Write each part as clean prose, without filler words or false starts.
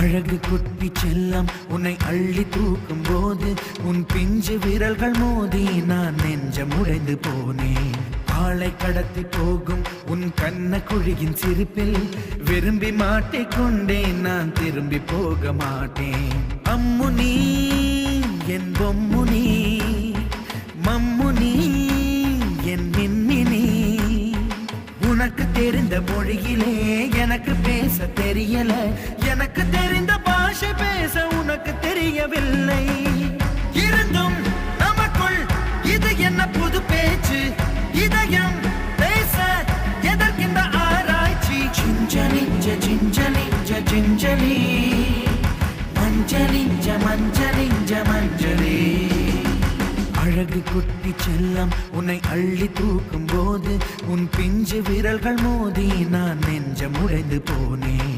அழகு குட்டி செல்லம் உன்னை அள்ளி தூக்கும் போது உன் பிஞ்சு விரல்கள் மோதி நான் நெஞ்சம் உடைந்து போனேன். ஆளை கடத்தி போகும் உன் கண்ண குழியின் சிரிப்பில் விரும்பி மாட்டிக்கொண்டேன். நான் திரும்பி போக மாட்டேன். அம்முனி என் பொம்முனி, மம்முனி என் மின்மினி. உனக்கு தெரிந்த மொழியிலே எனக்கு பேச தெரியல, எனக்கு தெரிந்த பாஷை பேச உனக்கு தெரியவில்லை. இருந்தும் நமக்குள் இது என்ன புது பேச்சு? இதயம் பேச எதற்கின்ற ஆராய்ச்சி? சிஞ்சலிஞ்ச சிஞ்சலிஞ்ச சிஞ்சலி, மஞ்சளிஞ்ச மஞ்சளிஞ்ச மஞ்சளே. அழகு குட்டி செல்லம் உன்னை அள்ளி தூக்கும் போது உன் பிஞ்சு விரல்கள் மோதி நான் நெஞ்சம் உடைந்து போனேன்.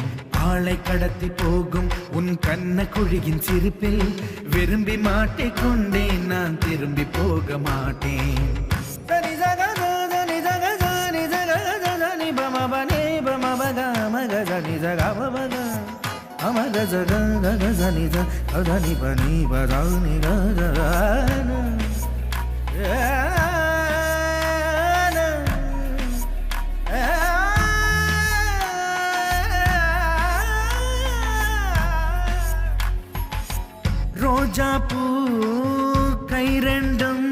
ஆளை கடத்தி போகும் உன் கண்ண குழியின் சிரிப்பில் விரும்பி மாட்டிக்கொண்டேன். நான் திரும்பி போக மாட்டேன். ரோஜா பூ கை ரெண்டும்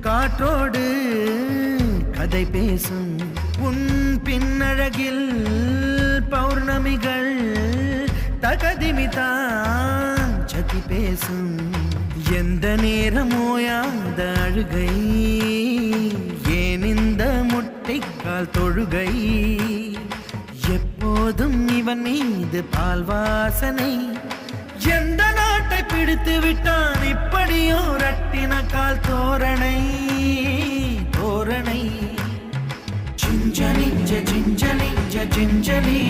காற்றோடு கதை பேசும். உன் பின்னழகில் பௌர்ணமிகள் தகதிமிதான் சதி பேசும். எந்த நேரமோயாத அழுகை, ஏன் இந்த முட்டைக்கால் தொழுகை? எப்போதும் இவன் மீது பால் வாசனை. எந்த நாட்டை பிடித்து விட்டான் இப்படியோ ரட்டின கால் தோரணை தோரணை. சிஞ்சலிஞ்ச சிஞ்சலிஞ்ச சிஞ்சலி,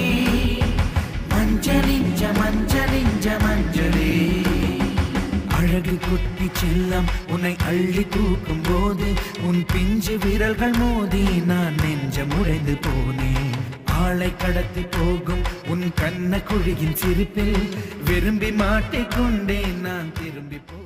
மஞ்சளிஞ்ச மஞ்சளிஞ்ச மஞ்சளே. அழகு குட்டி செல்லம் உன்னை அள்ளி தூக்கும் போது உன் பிஞ்சு விரல்கள் மோதி நான் நெஞ்சம் உடைந்து போனேன். ஆளை கடத்தி போகும் உன் கண்ண குழியின் சிரிப்பில் விரும்பி மாட்டிக்கொண்டேன். நான் திரும்பி போ